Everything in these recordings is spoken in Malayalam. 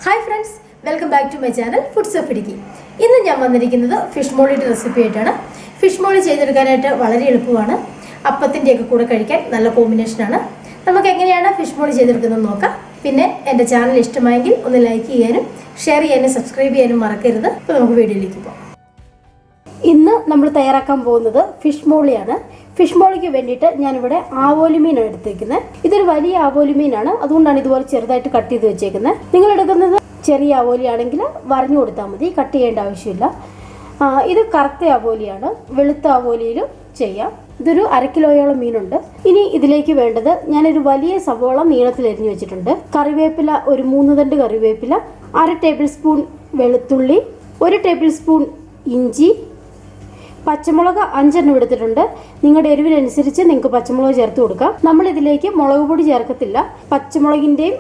Hi friends, welcome back to my channel Foods of Idiki. ഇന്ന് ഞാൻ വന്നിരിക്കുന്നത് ഫിഷ് മോളിയുടെ റെസിപ്പി ആയിട്ടാണ്. ഫിഷ് മോളി ചെയ്തെടുക്കാനായിട്ട് വളരെ എളുപ്പമാണ്. അപ്പത്തിൻ്റെയൊക്കെ കൂടെ കഴിക്കാൻ നല്ല കോമ്പിനേഷനാണ്. നമുക്ക് എങ്ങനെയാണ് ഫിഷ് മോളി ചെയ്തെടുക്കുന്നത് നോക്കാം. പിന്നെ എൻ്റെ ചാനൽ ഇഷ്ടമായെങ്കിൽ ഒന്ന് ലൈക്ക് ചെയ്യാനും ഷെയർ ചെയ്യാനും സബ്സ്ക്രൈബ് ചെയ്യാനും മറക്കരുത്. അപ്പോൾ നമുക്ക് വീഡിയോയിലേക്ക് പോകാം. ഇന്ന് നമ്മൾ തയ്യാറാക്കാൻ പോകുന്നത് ഫിഷ് മോളിയാണ്. ഫിഷ് മോളിക്ക് വേണ്ടിയിട്ട് ഞാനിവിടെ ആവോലി മീനാണ് എടുത്തേക്കുന്നത്. ഇതൊരു വലിയ ആവോലി മീനാണ്, അതുകൊണ്ടാണ് ഇതുപോലെ ചെറുതായിട്ട് കട്ട് ചെയ്ത് വെച്ചേക്കുന്നത്. നിങ്ങൾ എടുക്കുന്നത് ചെറിയ ആവോലി ആണെങ്കിൽ വരഞ്ഞു കൊടുത്താൽ മതി, കട്ട് ചെയ്യേണ്ട ആവശ്യമില്ല. ഇത് കറുത്ത ആവോലിയാണ്, വെളുത്ത ആവോലിയിലും ചെയ്യാം. ഇതൊരു 1/2 കിലോയോളം മീനുണ്ട്. ഇനി ഇതിലേക്ക് വേണ്ടത് ഞാനൊരു വലിയ സവോള നീളത്തിൽ എരിഞ്ഞു വെച്ചിട്ടുണ്ട്, കറിവേപ്പില ഒരു 3 തണ്ട് കറിവേപ്പില, 1/2 ടേബിൾ സ്പൂൺ വെളുത്തുള്ളി, 1 ടേബിൾ സ്പൂൺ ഇഞ്ചി, പച്ചമുളക് 5 എണ്ണം എടുത്തിട്ടുണ്ട്. നിങ്ങളുടെ എരിവിനനുസരിച്ച് നിങ്ങൾക്ക് പച്ചമുളക് ചേർത്ത് കൊടുക്കാം. നമ്മളിതിലേക്ക് മുളക് പൊടി ചേർക്കത്തില്ല. പച്ചമുളകിൻ്റെയും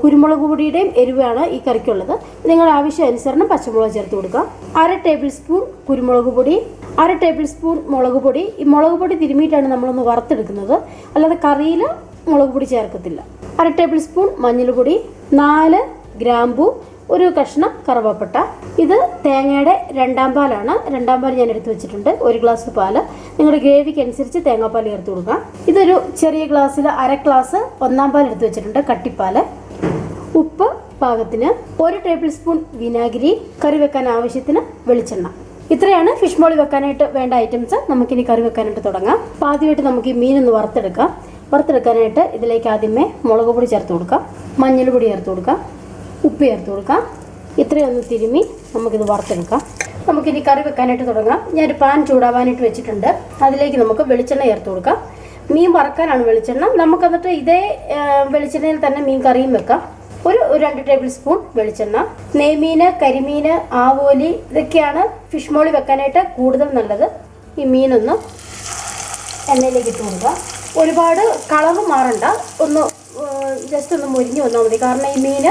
കുരുമുളക് പൊടിയുടെയും എരിവാണ് ഈ കറിക്കുള്ളത്. നിങ്ങളുടെ ആവശ്യാനുസരണം പച്ചമുളക് ചേർത്ത് കൊടുക്കാം. 1/2 ടേബിൾ സ്പൂൺ കുരുമുളക് പൊടി, 1/2 ടേബിൾ സ്പൂൺ മുളക് പൊടി. ഈ മുളക് പൊടി തിരുമിയിട്ടാണ് നമ്മളൊന്ന് വറുത്തെടുക്കുന്നത്, അല്ലാതെ കറിയിൽ മുളക് പൊടി ചേർക്കത്തില്ല. 1/2 ടേബിൾ സ്പൂൺ മഞ്ഞൾപ്പൊടി, 4 ഗ്രാമ്പു, ഒരു കഷ്ണം കറുവപ്പട്ട. ഇത് തേങ്ങയുടെ 2ാം പാലാണ്. 2ാം പാൽ ഞാൻ എടുത്ത് വെച്ചിട്ടുണ്ട്. 1 ഗ്ലാസ് പാല്. നിങ്ങളുടെ ഗ്രേവിക്ക് അനുസരിച്ച് തേങ്ങാപ്പാൽ ചേർത്ത് കൊടുക്കാം. ഇതൊരു ചെറിയ ഗ്ലാസ്സിൽ 1/2 ഗ്ലാസ് 1ാം പാൽ എടുത്ത് വെച്ചിട്ടുണ്ട്, കട്ടിപ്പാല്. ഉപ്പ് പാകത്തിന്, 1 ടേബിൾ സ്പൂൺ വിനാഗിരി, കറി വെക്കാൻ ആവശ്യത്തിന് വെളിച്ചെണ്ണ. ഇത്രയാണ് ഫിഷ് മോളി വെക്കാനായിട്ട് വേണ്ട ഐറ്റംസ്. നമുക്കിനി കറി വെക്കാനായിട്ട് തുടങ്ങാം. അപ്പോൾ ആദ്യമായിട്ട് നമുക്ക് ഈ മീനൊന്ന് വറുത്തെടുക്കാം. വറുത്തെടുക്കാനായിട്ട് ഇതിലേക്ക് ആദ്യമേ മുളക് പൊടി ചേർത്ത് കൊടുക്കാം, മഞ്ഞൾ പൊടി ചേർത്ത് കൊടുക്കാം, ഉപ്പ് ചേർത്ത് കൊടുക്കാം. ഇത്രയൊന്ന് തിരുമ്മി നമുക്കിത് വറുത്തെടുക്കാം. നമുക്കിനി കറി വെക്കാനായിട്ട് തുടങ്ങാം. ഞാനൊരു പാൻ ചൂടാവാനായിട്ട് വെച്ചിട്ടുണ്ട്. അതിലേക്ക് നമുക്ക് വെളിച്ചെണ്ണ ചേർത്ത് കൊടുക്കാം. മീൻ വറക്കാനാണ് വെളിച്ചെണ്ണ. നമുക്കെന്നിട്ട് ഇതേ വെളിച്ചെണ്ണയിൽ തന്നെ മീൻ കറിയും വെക്കാം. ഒരു 2 ടേബിൾ സ്പൂൺ വെളിച്ചെണ്ണ. നെയ്മീൻ, കരിമീൻ, ആവോലി ഇതൊക്കെയാണ് ഫിഷ് മോളി വെക്കാനായിട്ട് കൂടുതൽ നല്ലത്. ഈ മീനൊന്ന് എണ്ണയിലേക്ക് ഇട്ട് കൊടുക്കാം. ഒരുപാട് കളറ് മാറണ്ട, ഒന്ന് ജസ്റ്റ് ഒന്ന് മുരിഞ്ഞ് വന്നാൽ മതി. കാരണം ഈ മീൻ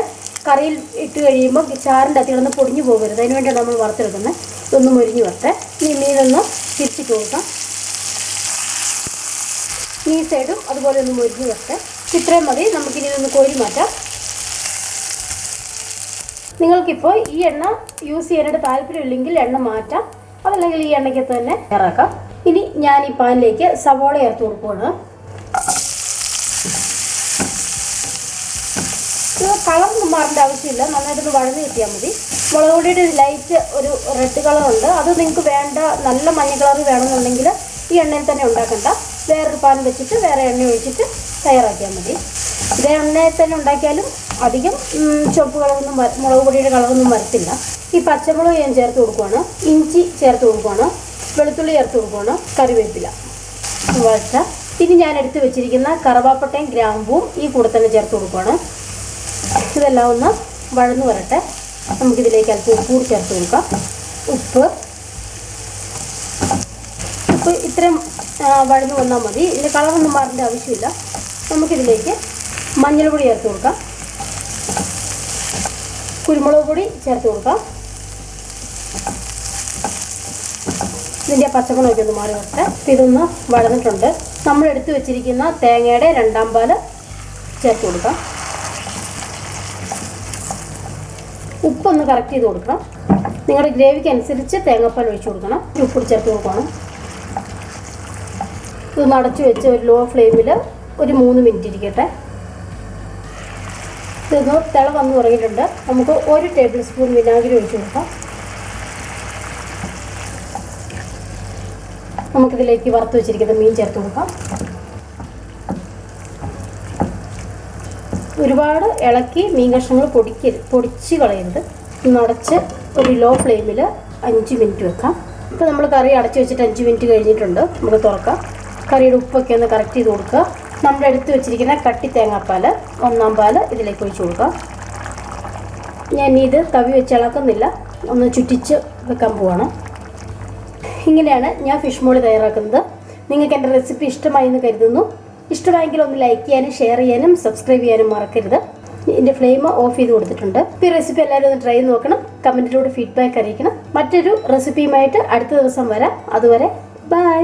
കറിയിൽ ഇട്ട് കഴിയുമ്പോൾ ചാറിൻ്റെ അകത്ത് കിടന്ന് പൊടിഞ്ഞു പോകരുത്, അതിന് വേണ്ടിയാണ് നമ്മൾ വറുത്തെടുക്കുന്നത്. ഇതൊന്ന് മുരിഞ്ഞ് വരട്ടെ. ഈ മീനൊന്ന് തിരിച്ചിട്ട് കൊടുക്കാം. ഈ സൈഡും അതുപോലെ ഒന്ന് മുരിഞ്ഞ് വരട്ടെ. ഇത്രയും മതി. നമുക്കിനി ഒന്ന് കോരി മാറ്റാം. നിങ്ങൾക്കിപ്പോൾ ഈ എണ്ണ യൂസ് ചെയ്യാനായിട്ട് താല്പര്യമില്ലെങ്കിൽ എണ്ണ മാറ്റാം, അതല്ലെങ്കിൽ ഈ എണ്ണയ്ക്കകത്ത് തന്നെ തയ്യാറാക്കാം. ഇനി ഞാൻ ഈ പാനിലേക്ക് സവോള ചേർത്ത് കൊടുക്കുകയാണ്. കളറൊന്നും മാറേണ്ട ആവശ്യമില്ല, നന്നായിട്ടൊന്ന് വഴന്ന് കിട്ടിയാൽ മതി. മുളക് പൊടിയുടെ ലൈറ്റ് ഒരു റെഡ് കളറുണ്ട്, അത് നിങ്ങൾക്ക് വേണ്ട. നല്ല മഞ്ഞ കളർ വേണമെന്നുണ്ടെങ്കിൽ ഈ എണ്ണയിൽ തന്നെ ഉണ്ടാക്കണ്ട, വേറൊരു പാൻ വെച്ചിട്ട് വേറെ എണ്ണ ഒഴിച്ചിട്ട് തയ്യാറാക്കിയാൽ മതി. ഇതേ എണ്ണയിൽ തന്നെ ഉണ്ടാക്കിയാലും അധികം ചുവപ്പ് കളറൊന്നും മുളക് പൊടിയുടെ കളറൊന്നും വരത്തില്ല. ഈ പച്ചമുളക് ഞാൻ ചേർത്ത് കൊടുക്കുകയാണ്, ഇഞ്ചി ചേർത്ത് കൊടുക്കുകയാണ്, വെളുത്തുള്ളി ചേർത്ത് കൊടുക്കുകയാണ്, കറിവേപ്പില വഴറ്റ. ഇനി ഞാൻ എടുത്ത് വെച്ചിരിക്കുന്ന കറുവാപ്പട്ടയും ഗ്രാമ്പും ഈ കൂടെ തന്നെ ചേർത്ത് കൊടുക്കുകയാണ്. ഇതെല്ലാം ഒന്ന് വഴന്നു വരട്ടെ. നമുക്കിതിലേക്ക് അല്പം ഉപ്പ് കൂടി ചേർത്ത് കൊടുക്കാം. ഉപ്പ് ഇത്രയും വഴന്നു വന്നാൽ മതി. ഇതിൻ്റെ കളറൊന്നും മാറേണ്ട ആവശ്യമില്ല. നമുക്കിതിലേക്ക് മഞ്ഞൾപ്പൊടി ചേർത്ത് കൊടുക്കാം, കുരുമുളക് പൊടി ചേർത്ത് കൊടുക്കാം. ഇതിൻ്റെ പച്ചമുളകൊക്കെ ഒന്ന് മാറി വരട്ടെ. ഇതൊന്ന് വഴന്നിട്ടുണ്ട്. നമ്മൾ എടുത്ത് വെച്ചിരിക്കുന്ന തേങ്ങയുടെ 2ാം പാൽ ചേർത്ത് കൊടുക്കാം. ഉപ്പൊന്ന് കറക്റ്റ് ചെയ്ത് കൊടുക്കണം. നിങ്ങളുടെ ഗ്രേവിക്ക് അനുസരിച്ച് തേങ്ങാപ്പാൽ ഒഴിച്ച് കൊടുക്കണം. ഉപ്പ് ചേർത്ത് കൊടുക്കണം. ഇതൊന്ന് അടച്ചു വെച്ച് ഒരു ലോ ഫ്ലെയിമിൽ ഒരു 3 മിനിറ്റ് ഇരിക്കട്ടെ. ഇതൊന്ന് തിള വന്ന് തുടങ്ങിയിട്ടുണ്ട്. നമുക്ക് 1 ടേബിൾ സ്പൂൺ വിനാഗിരി ഒഴിച്ച് കൊടുക്കാം. നമുക്കിതിലേക്ക് വറുത്ത് വെച്ചിരിക്കുന്ന മീൻ ചേർത്ത് കൊടുക്കാം. ഒരുപാട് ഇളക്കി മീൻ കഷ്ണങ്ങൾ പൊടിച്ച് കളയരുത്. അടച്ച് ഒരു ലോ ഫ്ലെയിമിൽ 5 മിനിറ്റ് വെക്കാം. ഇപ്പോൾ നമ്മൾ കറി അടച്ച് വെച്ചിട്ട് 5 മിനിറ്റ് കഴിഞ്ഞിട്ടുണ്ട്. നമുക്ക് തുറക്കാം. കറിയുടെ ഉപ്പൊക്കെ ഒന്ന് കറക്റ്റ് ചെയ്ത് കൊടുക്കുക. നമ്മൾ എടുത്ത് വെച്ചിരിക്കുന്ന കട്ടി തേങ്ങാപ്പാൽ 1ാം പാൽ ഇതിലേക്ക് ഒഴിച്ച് കൊടുക്കാം. ഞാൻ ഇത് തവി വെച്ച് ഇളക്കുന്നില്ല, ഒന്ന് ചുറ്റിച്ച് വെക്കാൻ പോവാണ്. ഇങ്ങനെയാണ് ഞാൻ ഫിഷ് മോളി തയ്യാറാക്കുന്നത്. നിങ്ങൾക്ക് എൻ്റെ റെസിപ്പി ഇഷ്ടമായി എന്ന് കരുതുന്നു. ഇഷ്ടമായെങ്കിൽ ഒന്ന് ലൈക്ക് ചെയ്യാനും ഷെയർ ചെയ്യാനും സബ്സ്ക്രൈബ് ചെയ്യാനും മറക്കരുത്. എൻ്റെ ഫ്ലെയിം ഓഫ് ചെയ്ത് കൊടുത്തിട്ടുണ്ട്. ഈ റെസിപ്പി എല്ലാവരും ഒന്ന് ട്രൈ ചെയ്ത് നോക്കണം. കമൻറ്റിലൂടെ ഫീഡ്ബാക്ക് അറിയിക്കണം. മറ്റൊരു റെസിപ്പിയുമായിട്ട് അടുത്ത ദിവസം വരാം. അതുവരെ ബൈ.